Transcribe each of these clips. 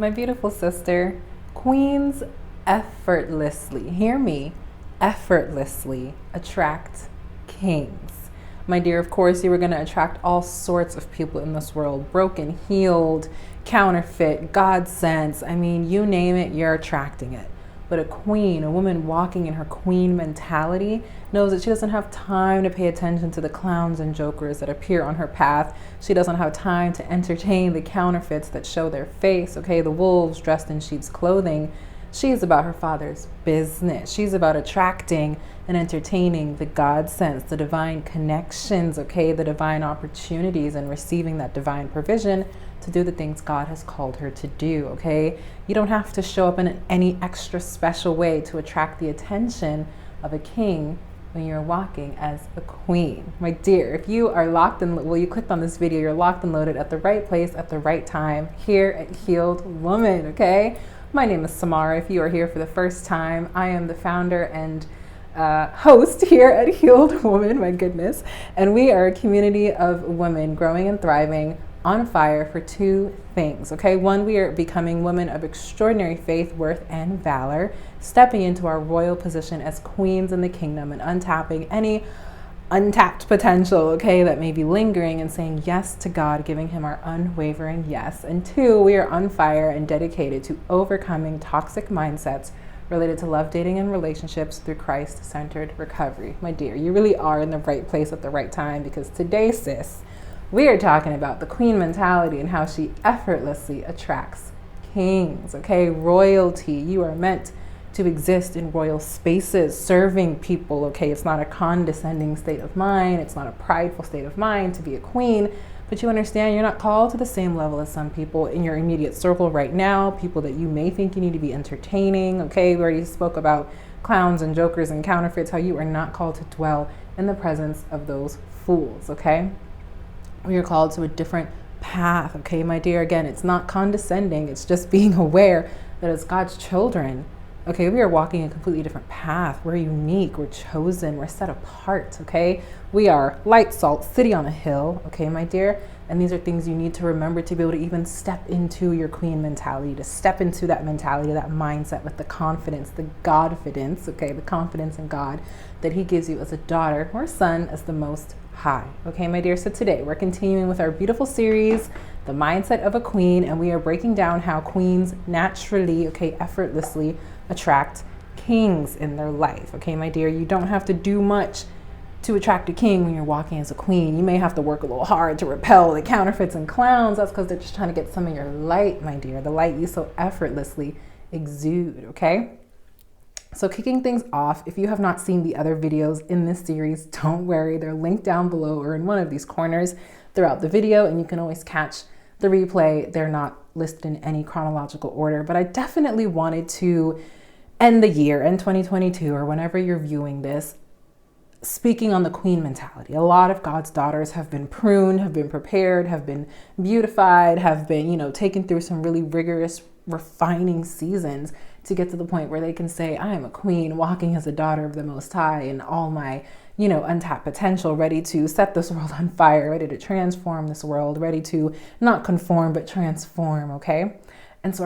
My beautiful sister, queens effortlessly, hear me, effortlessly attract kings. My dear, of course, you are going to attract all sorts of people in this world, broken, healed, counterfeit, God sense. I mean, you name it, you're attracting it. But a queen, a woman walking in her queen mentality, knows that she doesn't have time to pay attention to the clowns and jokers that appear on her path. She doesn't have time to entertain the counterfeits that show their face, okay? The wolves dressed in sheep's clothing. She is about her Father's business. She's about attracting and entertaining the God sense, the divine connections, okay? The divine opportunities, and receiving that divine provision to do the things God has called her to do, okay? You don't have to show up in any extra special way to attract the attention of a king when you're walking as a queen. My dear, if you are locked and, well, you clicked on this video, you're locked and loaded at the right place at the right time here at Healed Woman, okay? My name is Samara. If you are here for the first time, I am the founder and host here at Healed Woman, my goodness. And we are a community of women growing and thriving on fire for two things, okay? One, we are becoming women of extraordinary faith, worth, and valor, stepping into our royal position as queens in the kingdom and untapping any untapped potential, okay, that may be lingering, and saying yes to God, giving him our unwavering yes. And two, we are on fire and dedicated to overcoming toxic mindsets related to love, dating, and relationships through Christ-centered recovery. My dear, you really are in the right place at the right time, because today, sis, we are talking about the queen mentality and how she effortlessly attracts kings, okay? Royalty. You are meant to exist in royal spaces, serving people, okay? It's not a condescending state of mind. It's not a prideful state of mind to be a queen, but you understand you're not called to the same level as some people in your immediate circle right now, people that you may think you need to be entertaining, okay? We already spoke about clowns and jokers and counterfeits, how you are not called to dwell in the presence of those fools, okay? We are called to a different path, okay, my dear? Again, it's not condescending. It's just being aware that as God's children, okay, we are walking a completely different path. We're unique. We're chosen. We're set apart, okay? We are light, salt, city on a hill, okay, my dear? And these are things you need to remember to be able to even step into your queen mentality, to step into that mentality, that mindset with the confidence, the Godfidence, okay, the confidence in God that he gives you as a daughter or son as the Most High. Okay, my dear, so today we're continuing with our beautiful series, The Mindset of a Queen, and we are breaking down how queens naturally, okay, effortlessly attract kings in their life. Okay, my dear, you don't have to do much to attract a king when you're walking as a queen. You may have to work a little hard to repel the counterfeits and clowns. That's because they're just trying to get some of your light, my dear, the light you so effortlessly exude, okay? So kicking things off, if you have not seen the other videos in this series, don't worry, they're linked down below or in one of these corners throughout the video, and you can always catch the replay. They're not listed in any chronological order, but I definitely wanted to end the year, in 2022, or whenever you're viewing this, speaking on the queen mentality. A lot of God's daughters have been pruned, have been prepared, have been beautified, have been, taken through some really rigorous refining seasons to get to the point where they can say, I am a queen walking as a daughter of the Most High in all my, untapped potential, ready to set this world on fire, ready to transform this world, ready to not conform, but transform, okay? And so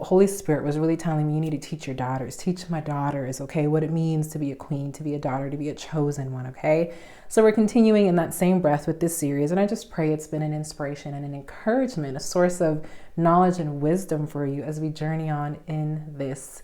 Holy Spirit was really telling me, you need to teach your daughters, teach my daughters, okay, what it means to be a queen, to be a daughter, to be a chosen one, okay? So we're continuing in that same breath with this series, and I just pray it's been an inspiration and an encouragement, a source of knowledge and wisdom for you as we journey on in this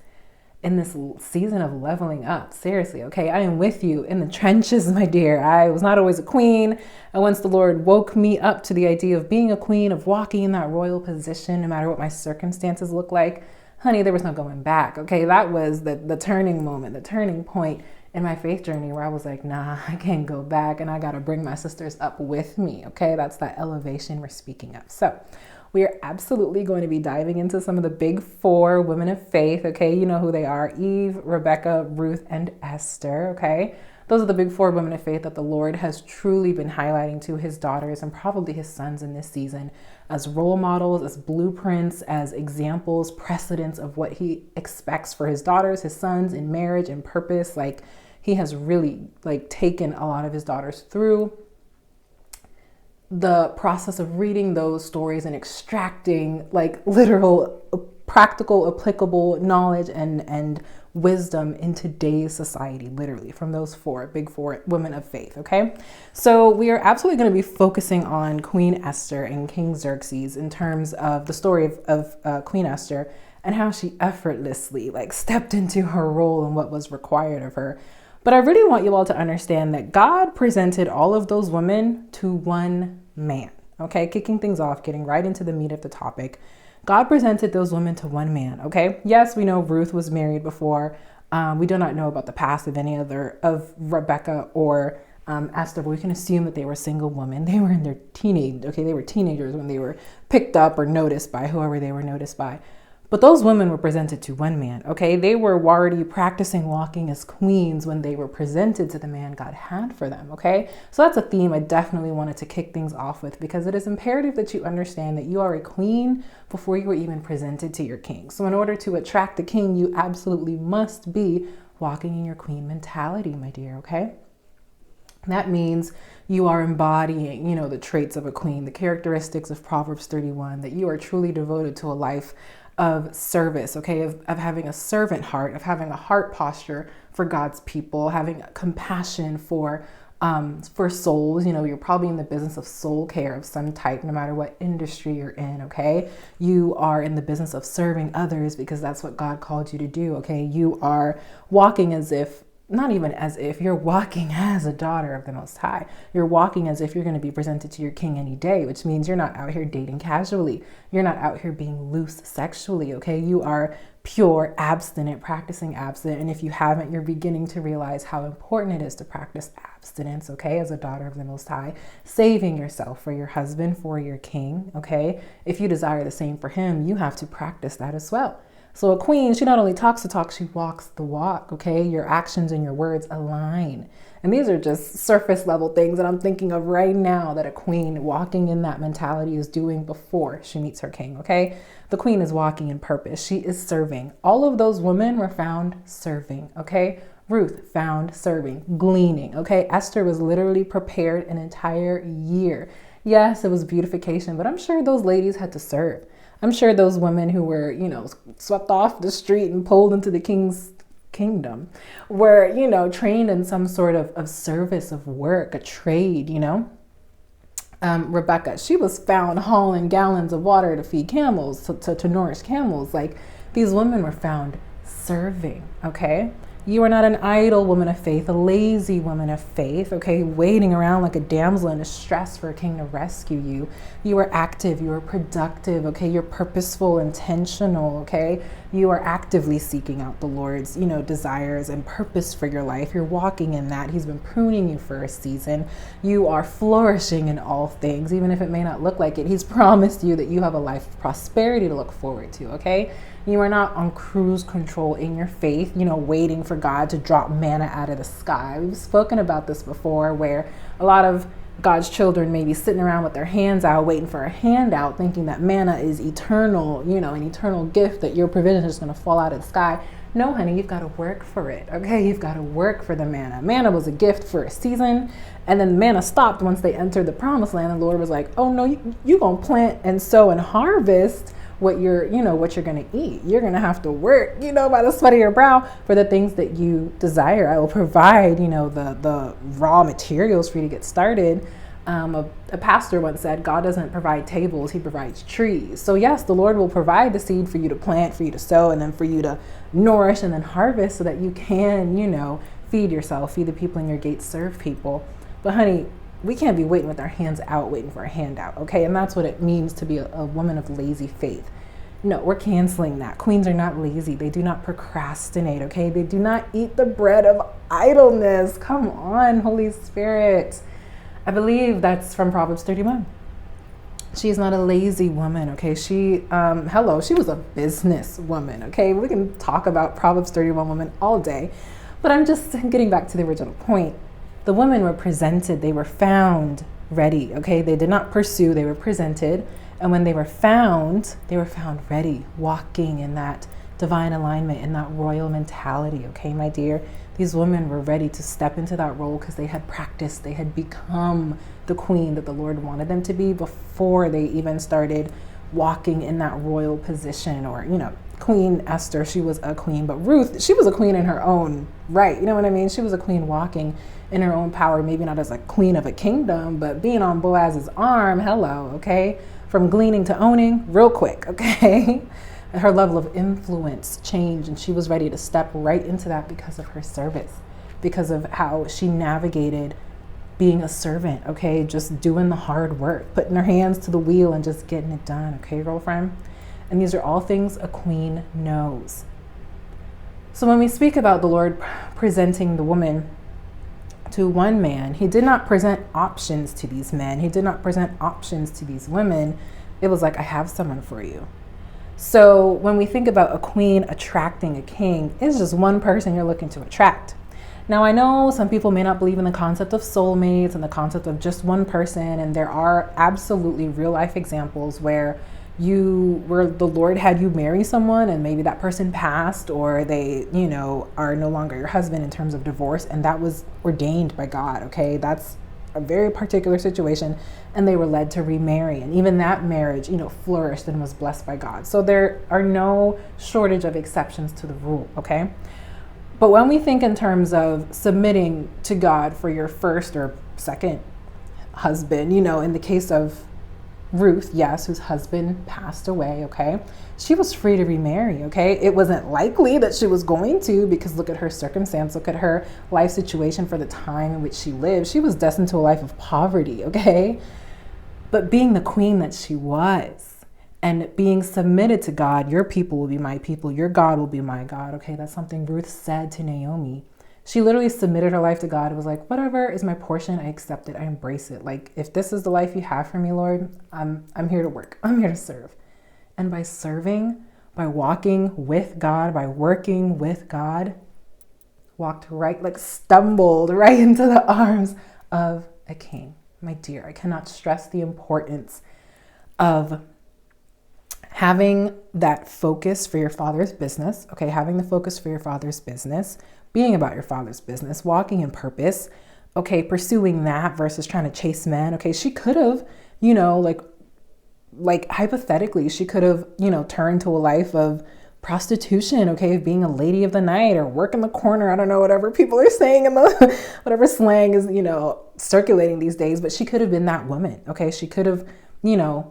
season of leveling up. Seriously, okay? I am with you in the trenches, my dear. I was not always a queen. And once the Lord woke me up to the idea of being a queen, of walking in that royal position, no matter what my circumstances look like, honey, there was no going back, okay? That was the turning moment, the turning point in my faith journey where I was like, nah, I can't go back, and I got to bring my sisters up with me, okay? That's that elevation we're speaking of. So we are absolutely going to be diving into some of the big four women of faith, okay? You know who they are: Eve, Rebekah, Ruth, and Esther, okay? Those are the big four women of faith that the Lord has truly been highlighting to his daughters and probably his sons in this season as role models, as blueprints, as examples, precedents of what he expects for his daughters, his sons in marriage and purpose. Like, he has really taken a lot of his daughters through the process of reading those stories and extracting like literal, practical, applicable knowledge and wisdom in today's society, literally from those big four women of faith. Okay, so we are absolutely going to be focusing on Queen Esther and King Xerxes in terms of the story of Queen Esther and how she effortlessly like stepped into her role and what was required of her. But I really want you all to understand that God presented all of those women to one man. Okay, kicking things off, getting right into the meat of the topic. God presented those women to one man. Okay, yes, we know Ruth was married before. We do not know about the past of any other of Rebekah or Esther, but we can assume that they were single women. They were in their they were teenagers when they were picked up or noticed by whoever they were noticed by. But those women were presented to one man, okay? They were already practicing walking as queens when they were presented to the man God had for them, okay? So that's a theme I definitely wanted to kick things off with, because it is imperative that you understand that you are a queen before you were even presented to your king. So in order to attract the king, you absolutely must be walking in your queen mentality, my dear, okay? That means you are embodying, the traits of a queen, the characteristics of Proverbs 31, that you are truly devoted to a life of service, okay, of having a servant heart, of having a heart posture for God's people, having compassion for souls. You're probably in the business of soul care of some type, no matter what industry you're in, okay? You are in the business of serving others because that's what God called you to do, okay? You are walking as if, not even as if, you're walking as a daughter of the Most High. You're walking as if you're going to be presented to your king any day, which means you're not out here dating casually. You're not out here being loose sexually, okay? You are pure, abstinent, practicing abstinent. And if you haven't, you're beginning to realize how important it is to practice abstinence, okay, as a daughter of the Most High, saving yourself for your husband, for your king, okay? If you desire the same for him, you have to practice that as well. So a queen, she not only talks the talk, she walks the walk, okay? Your actions and your words align. And these are just surface level things that I'm thinking of right now that a queen walking in that mentality is doing before she meets her king, okay? The queen is walking in purpose. She is serving. All of those women were found serving, okay? Ruth found serving, gleaning, okay? Esther was literally prepared an entire year. Yes, it was beautification, but I'm sure those ladies had to serve. I'm sure those women who were, swept off the street and pulled into the king's kingdom were, trained in some sort of service of work, a trade, Rebekah, she was found hauling gallons of water to feed camels, to nourish camels. Like, these women were found serving, okay? You are not an idle woman of faith, a lazy woman of faith, okay, waiting around like a damsel in distress for a king to rescue you. You are active, you are productive, okay, you're purposeful, intentional, okay? You are actively seeking out the Lord's, desires and purpose for your life. You're walking in that. He's been pruning you for a season. You are flourishing in all things, even if it may not look like it. He's promised you that you have a life of prosperity to look forward to, okay? You are not on cruise control in your faith, waiting for God to drop manna out of the sky. We've spoken about this before, where a lot of God's children may be sitting around with their hands out, waiting for a handout, thinking that manna is eternal, an eternal gift, that your provision is going to fall out of the sky. No, honey, you've got to work for it, okay? You've got to work for the manna. Manna was a gift for a season, and then the manna stopped once they entered the promised land. The Lord was like, oh, no, you're going to plant and sow and harvest what you're going to eat. You're going to have to work, by the sweat of your brow for the things that you desire. I will provide, the raw materials for you to get started. A pastor once said, God doesn't provide tables, he provides trees. So yes, the Lord will provide the seed for you to plant, for you to sow, and then for you to nourish and then harvest so that you can, feed yourself, feed the people in your gates, serve people. But honey, we can't be waiting with our hands out, waiting for a handout, okay? And that's what it means to be a woman of lazy faith. No, we're canceling that. Queens are not lazy. They do not procrastinate, okay? They do not eat the bread of idleness. Come on, Holy Spirit. I believe that's from Proverbs 31. She's not a lazy woman, okay? She was a business woman, okay? We can talk about Proverbs 31 women all day, but I'm just getting back to the original point. The women were presented, they were found ready, okay? They did not pursue, they were presented. And when they were found ready, walking in that divine alignment and that royal mentality. Okay, my dear, these women were ready to step into that role because they had practiced, they had become the queen that the Lord wanted them to be before they even started walking in that royal position. Or, Queen Esther, she was a queen, but Ruth, she was a queen in her own right. You know what I mean? She was a queen walking in her own power, maybe not as a queen of a kingdom, but being on Boaz's arm, hello, okay? From gleaning to owning, real quick, okay? Her level of influence changed, and she was ready to step right into that because of her service, because of how she navigated being a servant, okay? Just doing the hard work, putting her hands to the wheel and just getting it done, okay, girlfriend? And these are all things a queen knows. So when we speak about the Lord presenting the woman to one man, he did not present options to these men. He did not present options to these women. It was like, I have someone for you. So when we think about a queen attracting a king, it's just one person you're looking to attract. Now, I know some people may not believe in the concept of soulmates and the concept of just one person, and there are absolutely real life examples where the Lord had you marry someone and maybe that person passed, or they, are no longer your husband in terms of divorce, and that was ordained by God, okay? That's a very particular situation, and they were led to remarry, and even that marriage, flourished and was blessed by God. So there are no shortage of exceptions to the rule, okay? But when we think in terms of submitting to God for your first or second husband, in the case of Ruth, yes, whose husband passed away, okay? She was free to remarry, okay? It wasn't likely that she was going to, because look at her circumstance, look at her life situation for the time in which she lived. She was destined to a life of poverty, okay? But being the queen that she was, and being submitted to God, your people will be my people, your God will be my God, okay? That's something Ruth said to Naomi. She literally submitted her life to God. It was like, whatever is my portion, I accept it, I embrace it. Like, if this is the life you have for me, Lord, I'm here to work, I'm here to serve. And by serving, by walking with God, by working with God, stumbled right into the arms of a king. My dear, I cannot stress the importance of having that focus for your Father's business, okay? Having the focus for your Father's business, being about your Father's business, walking in purpose, okay? Pursuing that versus trying to chase men, okay? She could have, hypothetically, she could have, turned to a life of prostitution, okay? Of being a lady of the night or work in the corner. I don't know, whatever people are saying in the, whatever slang is, circulating these days, but she could have been that woman, okay? She could have,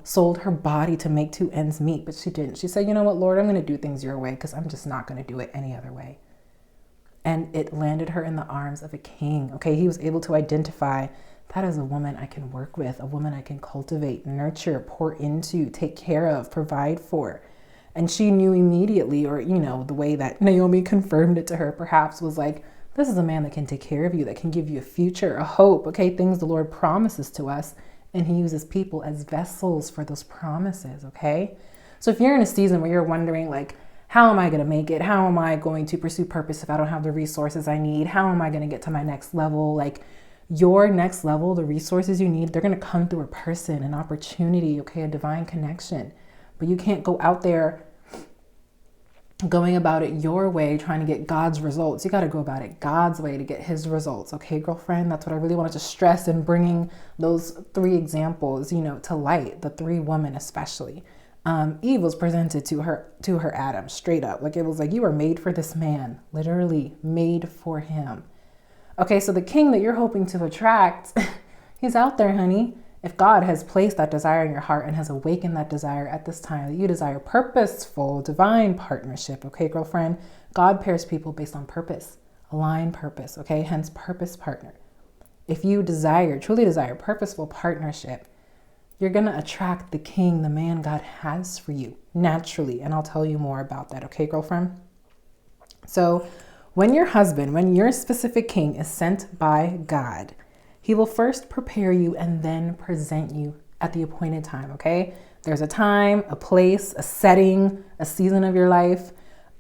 sold her body to make two ends meet, but she didn't. She said, you know what, Lord, I'm going to do things your way because I'm just not going to do it any other way. And it landed her in the arms of a king, okay? He was able to identify that is a woman I can work with, a woman I can cultivate, nurture, pour into, take care of, provide for. And she knew immediately, or, the way that Naomi confirmed it to her perhaps was like, this is a man that can take care of you, that can give you a future, a hope, okay? Things the Lord promises to us. And he uses people as vessels for those promises, okay? So if you're in a season where you're wondering, like, how am I going to make it? How am I going to pursue purpose if I don't have the resources I need? How am I going to get to my next level? Like, your next level, the resources you need, they're going to come through a person, an opportunity, okay? A divine connection. But you can't go out there going about it your way, trying to get God's results. You got to go about it God's way to get his results. Okay, girlfriend, that's what I really wanted to stress in bringing those three examples, to light, the three women especially. Eve was presented to her Adam straight up. Like, it was like, you were made for this man, literally made for him. Okay, so the king that you're hoping to attract, he's out there, honey. If God has placed that desire in your heart and has awakened that desire at this time, that you desire purposeful, divine partnership, okay, girlfriend? God pairs people based on purpose, aligned purpose, okay? Hence, purpose partner. If you truly desire purposeful partnership, you're going to attract the king, the man God has for you, naturally. And I'll tell you more about that, okay, girlfriend? So when your specific king is sent by God, he will first prepare you and then present you at the appointed time, okay? There's a time, a place, a setting, a season of your life,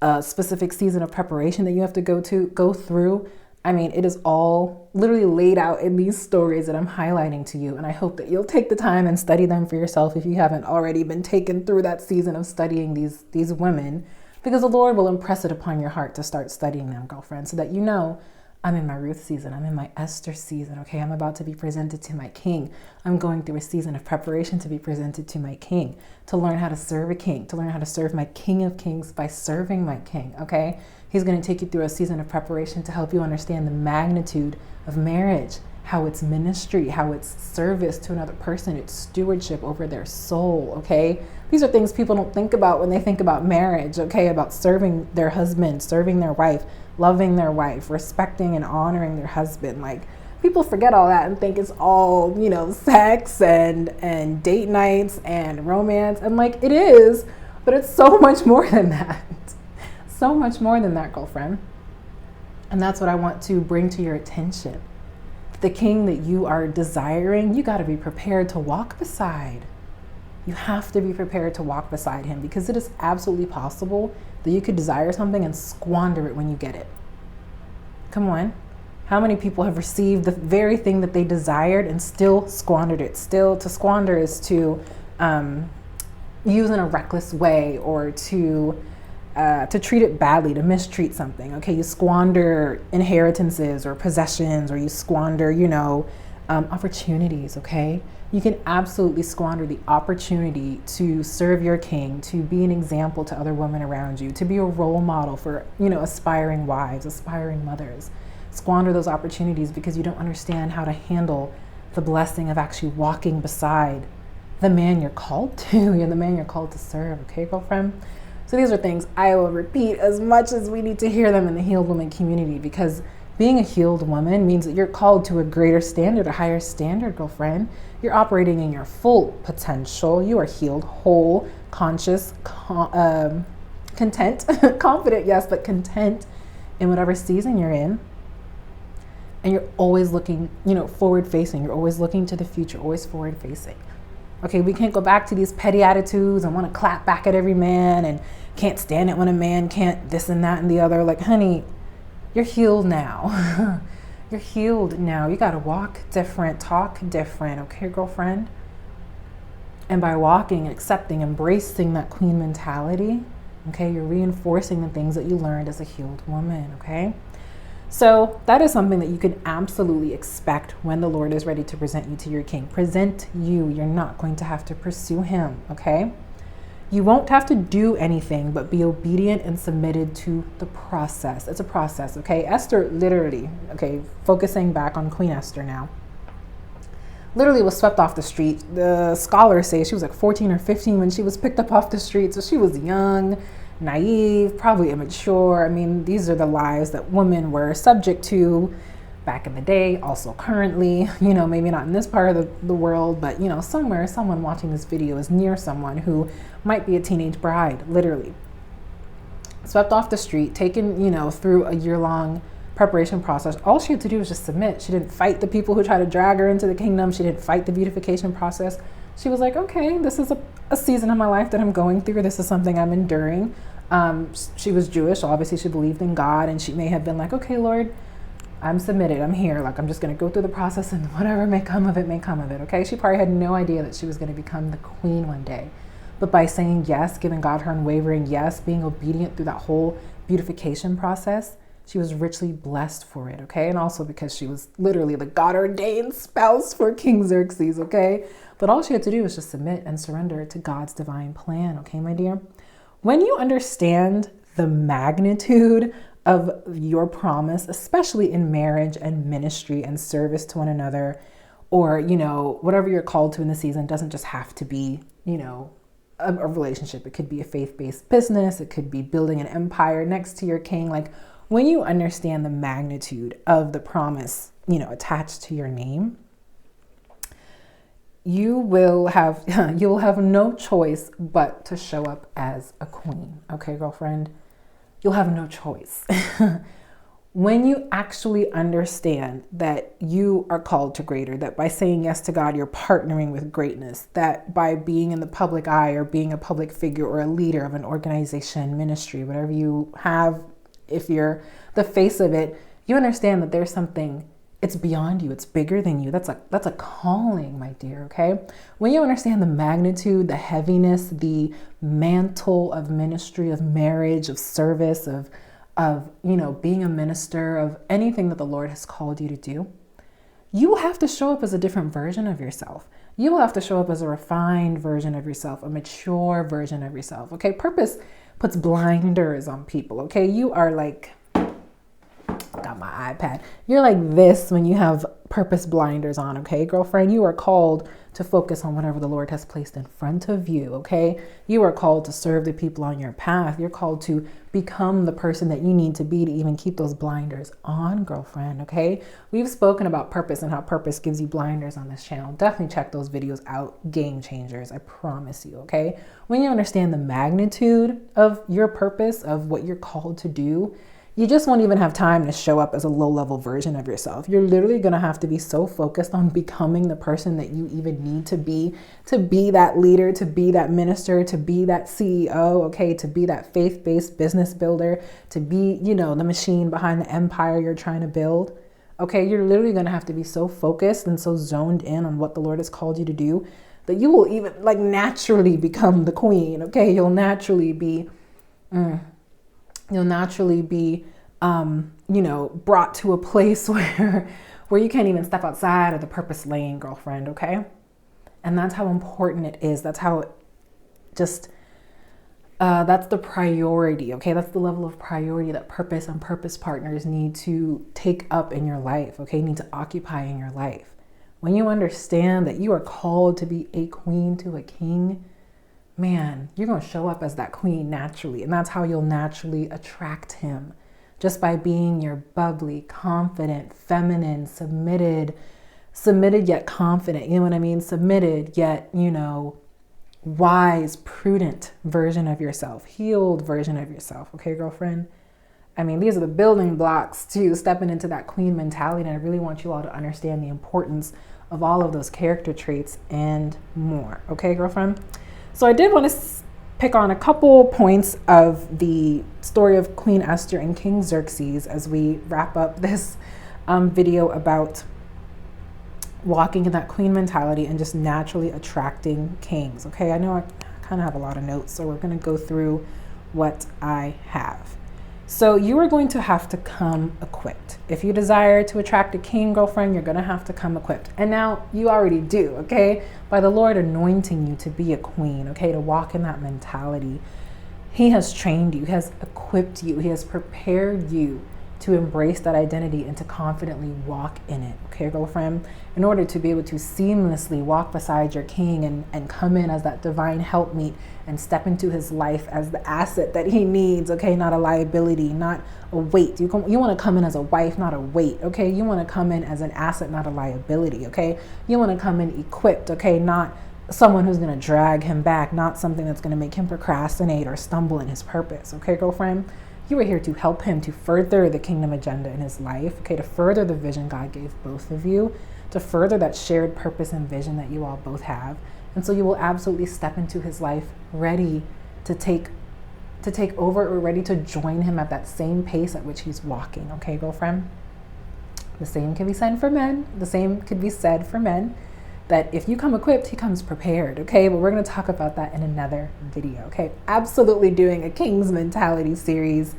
a specific season of preparation that you have to go through. I mean, it is all literally laid out in these stories that I'm highlighting to you. And I hope that you'll take the time and study them for yourself if you haven't already been taken through that season of studying these women. Because the Lord will impress it upon your heart to start studying them, girlfriend, so that you know, I'm in my Ruth season. I'm in my Esther season. Okay, I'm about to be presented to my king. I'm going through a season of preparation to be presented to my king, to learn how to serve a king, to learn how to serve my King of Kings by serving my king. Okay, he's going to take you through a season of preparation to help you understand the magnitude of marriage, how it's ministry, how it's service to another person, it's stewardship over their soul. Okay, these are things people don't think about when they think about marriage. Okay, about serving their husband, serving their wife, loving their wife, respecting and honoring their husband. Like, people forget all that and think it's all, sex and date nights and romance. And like, it is, but it's so much more than that. So much more than that, girlfriend. And that's what I want to bring to your attention. The king that you are desiring, you got to be prepared to walk beside. You have to be prepared to walk beside him, because it is absolutely possible that you could desire something and squander it when you get it. Come on. How many people have received the very thing that they desired and still squandered it? Still, to squander is to use in a reckless way, or to treat it badly, to mistreat something. Okay, you squander inheritances or possessions, or you squander, opportunities. Okay, you can absolutely squander the opportunity to serve your king, to be an example to other women around you, to be a role model for, aspiring wives, aspiring mothers. Squander those opportunities because you don't understand how to handle the blessing of actually walking beside the man you're called to. You're the man you're called to serve. Okay, girlfriend? So these are things I will repeat as much as we need to hear them in the healed woman community, because being a healed woman means that you're called to a greater standard, a higher standard, girlfriend. You're operating in your full potential. You are healed, whole, conscious, content, confident, yes, but content in whatever season you're in. And you're always looking, forward facing. You're always looking to the future, always forward facing. Okay, we can't go back to these petty attitudes and want to clap back at every man and can't stand it when a man can't this and that and the other. Like, honey, you're healed now. You're healed now. You got to walk different, talk different. Okay, girlfriend? And by walking, accepting, embracing that queen mentality, okay, you're reinforcing the things that you learned as a healed woman. Okay? So that is something that you can absolutely expect when the Lord is ready to present you to your king. Present you. You're not going to have to pursue him. Okay? You won't have to do anything but be obedient and submitted to the process. It's a process, okay? Esther literally, okay, focusing back on Queen Esther now, literally was swept off the street. The scholars say she was like 14 or 15 when she was picked up off the street. So she was young, naive, probably immature. I mean, these are the lives that women were subject to back in the day, also currently, maybe not in this part of the world, but, somewhere, someone watching this video is near someone who might be a teenage bride, literally. Swept off the street, taken, through a year-long preparation process. All she had to do was just submit. She didn't fight the people who tried to drag her into the kingdom. She didn't fight the beautification process. She was like, okay, this is a season of my life that I'm going through. This is something I'm enduring. She was Jewish, so obviously she believed in God, and she may have been like, okay, Lord, I'm submitted. I'm here. Like, I'm just going to go through the process, and whatever may come of it, may come of it. Okay. She probably had no idea that she was going to become the queen one day. But by saying yes, giving God her unwavering yes, being obedient through that whole beautification process, she was richly blessed for it. Okay. And also because she was literally the God ordained spouse for King Xerxes. Okay. But all she had to do was just submit and surrender to God's divine plan. Okay, my dear. When you understand the magnitude of your promise, especially in marriage and ministry and service to one another, or, whatever you're called to in the season, doesn't just have to be, a relationship. It could be a faith-based business. It could be building an empire next to your king. Like, when you understand the magnitude of the promise, attached to your name, you'll have no choice but to show up as a queen. Okay, girlfriend? You'll have no choice. When you actually understand that you are called to greater, that by saying yes to God, you're partnering with greatness, that by being in the public eye or being a public figure or a leader of an organization, ministry, whatever you have, if you're the face of it, you understand that there's something It's beyond you. It's bigger than you. That's a calling, my dear, okay? When you understand the magnitude, the heaviness, the mantle of ministry, of marriage, of service, of being a minister, of anything that the Lord has called you to do, you will have to show up as a different version of yourself. You will have to show up as a refined version of yourself, a mature version of yourself, okay? Purpose puts blinders on people, okay? You are like, got my iPad. You're like this when you have purpose blinders on, okay, girlfriend? You are called to focus on whatever the Lord has placed in front of you, okay? You are called to serve the people on your path. You're called to become the person that you need to be to even keep those blinders on, girlfriend, okay? We've spoken about purpose and how purpose gives you blinders on this channel. Definitely check those videos out. Game changers, I promise you, okay? When you understand the magnitude of your purpose, of what you're called to do, you just won't even have time to show up as a low-level version of yourself. You're literally going to have to be so focused on becoming the person that you even need to be that leader, to be that minister, to be that CEO, okay, to be that faith-based business builder, to be, the machine behind the empire you're trying to build. Okay, you're literally going to have to be so focused and so zoned in on what the Lord has called you to do that you will even naturally become the queen, okay? You'll naturally be brought to a place where you can't even step outside of the purpose lane, girlfriend, okay? And that's how important it is. That's how that's the priority, okay? That's the level of priority that purpose and purpose partners need to take up in your life, okay? Need to occupy in your life. When you understand that you are called to be a queen to a king, man, you're going to show up as that queen naturally. And that's how you'll naturally attract him. Just by being your bubbly, confident, feminine, submitted yet confident. You know what I mean? Submitted yet, wise, prudent version of yourself. Healed version of yourself. Okay, girlfriend? I mean, these are the building blocks to stepping into that queen mentality. And I really want you all to understand the importance of all of those character traits and more. Okay, girlfriend? So I did want to pick on a couple points of the story of Queen Esther and King Xerxes as we wrap up this video about walking in that queen mentality and just naturally attracting kings. Okay, I know I kind of have a lot of notes, so we're going to go through what I have. So you are going to have to come equipped. If you desire to attract a king, girlfriend, you're going to have to come equipped. And now you already do, okay? By the Lord anointing you to be a queen, okay? To walk in that mentality. He has trained you. He has equipped you. He has prepared you to embrace that identity and to confidently walk in it, okay, girlfriend? In order to be able to seamlessly walk beside your king and come in as that divine helpmeet and step into his life as the asset that he needs, okay? Not a liability, not a weight. You want to come in as a wife, not a weight, okay? You want to come in as an asset, not a liability, okay? You want to come in equipped, okay? Not someone who's going to drag him back, not something that's going to make him procrastinate or stumble in his purpose, okay, girlfriend? You are here to help him to further the kingdom agenda in his life, okay, to further the vision God gave both of you, to further that shared purpose and vision that you all both have. And so you will absolutely step into his life ready to take over, or ready to join him at that same pace at which he's walking, okay, girlfriend? The same can be said for men. The same could be said for men, that if you come equipped, he comes prepared, okay? But we're going to talk about that in another video, okay? Absolutely doing a King's Mentality series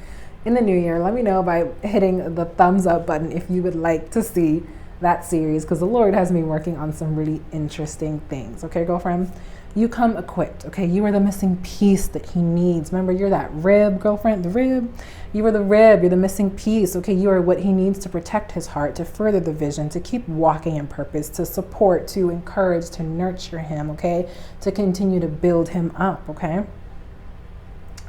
in the new year. Let me know by hitting the thumbs up button if you would like to see that series, because the Lord has me working on some really interesting things, okay, girlfriend? You come equipped, okay? You are the missing piece that he needs. Remember, you're that rib, girlfriend, the rib. You are the rib, you're the missing piece, okay? You are what he needs to protect his heart, to further the vision, to keep walking in purpose, to support, to encourage, to nurture him, okay? To continue to build him up, okay?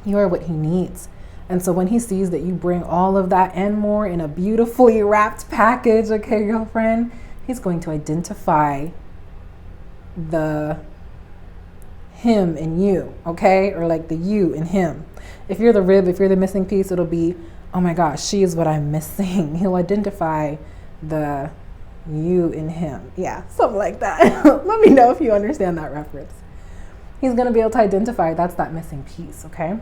You are what he needs. And so when he sees that you bring all of that and more in a beautifully wrapped package, okay, girlfriend, he's going to identify the him in you, okay? Or like the you in him. If you're the rib, if you're the missing piece, it'll be, oh my gosh, she is what I'm missing. He'll identify the you in him. Yeah, something like that. Let me know if you understand that reference. He's going to be able to identify that's that missing piece, okay?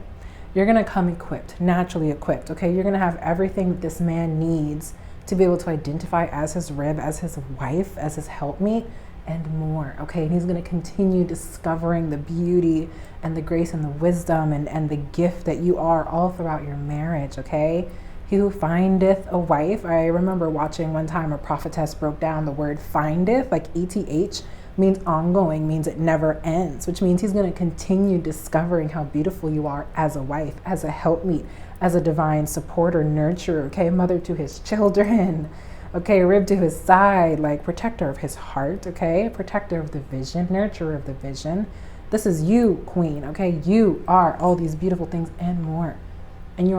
You're going to come equipped, naturally equipped, okay? You're going to have everything that this man needs to be able to identify as his rib, as his wife, as his helpmeet, and more, okay? And he's going to continue discovering the beauty and the grace and the wisdom and the gift that you are all throughout your marriage, okay? He who findeth a wife, I remember watching one time a prophetess broke down the word findeth, like ETH, means ongoing, means it never ends, which means he's going to continue discovering how beautiful you are as a wife, as a helpmeet, as a divine supporter, nurturer, okay, mother to his children, okay, rib to his side, like protector of his heart, okay, protector of the vision, nurturer of the vision. This is you, queen, okay? You are all these beautiful things and more. And you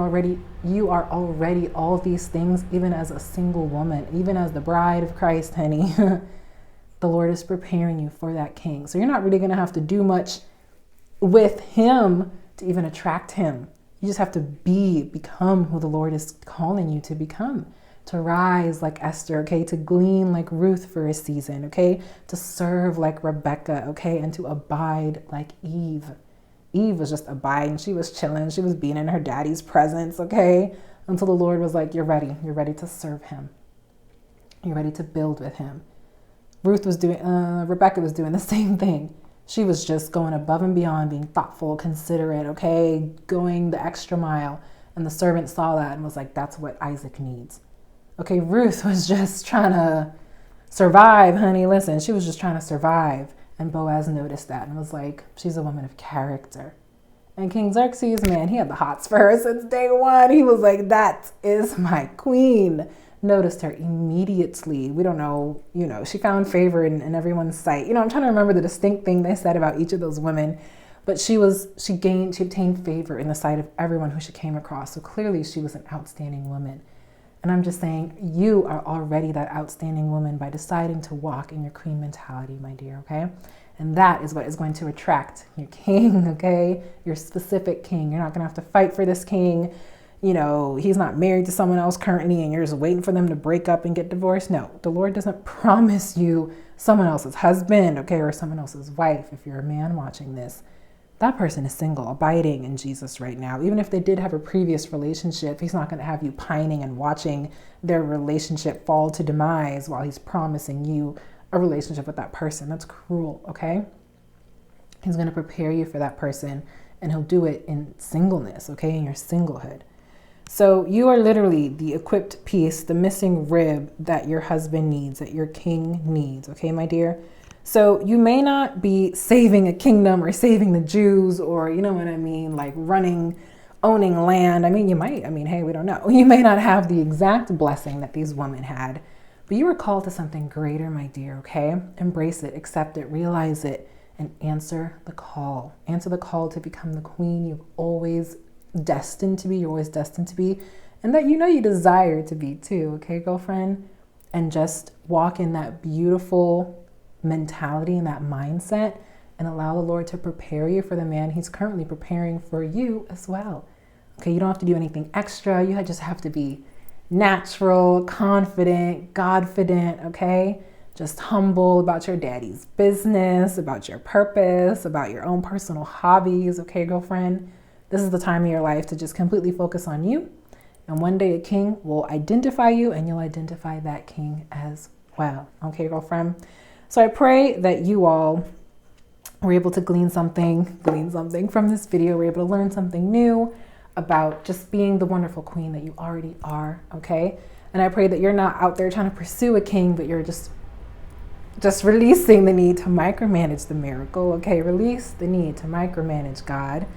are already all these things, even as a single woman, even as the bride of Christ, honey. The Lord is preparing you for that king. So you're not really going to have to do much with him to even attract him. You just have to become who the Lord is calling you to become, to rise like Esther, okay, to glean like Ruth for a season, okay, to serve like Rebekah, okay, and to abide like Eve. Eve was just abiding. She was chilling. She was being in her daddy's presence, okay, until the Lord was like, you're ready. You're ready to serve him. You're ready to build with him. Rebekah was doing the same thing. She was just going above and beyond, being thoughtful, considerate, okay, going the extra mile. And the servant saw that and was like, that's what Isaac needs. Okay, Ruth was just trying to survive, honey. Listen, she was just trying to survive. And Boaz noticed that and was like, she's a woman of character. And King Xerxes, man, he had the hots for her since day one. He was like, that is my queen. Noticed her immediately. We don't know, she found favor in everyone's sight. I'm trying to remember the distinct thing they said about each of those women, but she obtained favor in the sight of everyone who she came across. So clearly she was an outstanding woman. And I'm just saying, you are already that outstanding woman by deciding to walk in your queen mentality, my dear, okay? And that is what is going to attract your king, okay? Your specific king. You're not going to have to fight for this king. He's not married to someone else currently and you're just waiting for them to break up and get divorced. No, the Lord doesn't promise you someone else's husband, okay, or someone else's wife. If you're a man watching this, that person is single, abiding in Jesus right now. Even if they did have a previous relationship, he's not going to have you pining and watching their relationship fall to demise while he's promising you a relationship with that person. That's cruel, okay? He's going to prepare you for that person, and he'll do it in singleness, okay, in your singlehood. So you are literally the equipped piece, the missing rib that your husband needs, that your king needs, okay, my dear? So you may not be saving a kingdom or saving the Jews or, you know what I mean, like owning land. You might, hey, we don't know. You may not have the exact blessing that these women had, but you were called to something greater, my dear, okay? Embrace it, accept it, realize it, and answer the call. Answer the call to become the queen you've always destined to be, you're always destined to be, and that you desire to be too, okay, girlfriend? And just walk in that beautiful mentality and that mindset and allow the Lord to prepare you for the man he's currently preparing for you as well. Okay, you don't have to do anything extra. You just have to be natural, confident, Godfident, okay? Just humble about your daddy's business, about your purpose, about your own personal hobbies, okay, girlfriend? This is the time of your life to just completely focus on you. And one day a king will identify you and you'll identify that king as well. Okay, girlfriend? So I pray that you all were able to glean something from this video. We're able to learn something new about just being the wonderful queen that you already are, okay? And I pray that you're not out there trying to pursue a king, but you're just releasing the need to micromanage the miracle, okay? Release the need to micromanage God.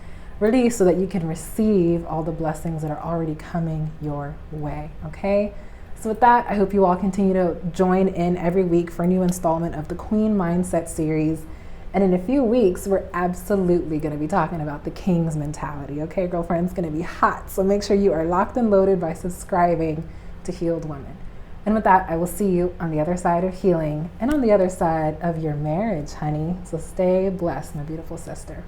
Release so that you can receive all the blessings that are already coming your way, okay? So with that, I hope you all continue to join in every week for a new installment of the Queen Mindset series. And in a few weeks, we're absolutely going to be talking about the king's mentality, okay, girlfriend? It's going to be hot. So make sure you are locked and loaded by subscribing to Healed Woman. And with that, I will see you on the other side of healing and on the other side of your marriage, honey. So stay blessed, my beautiful sister.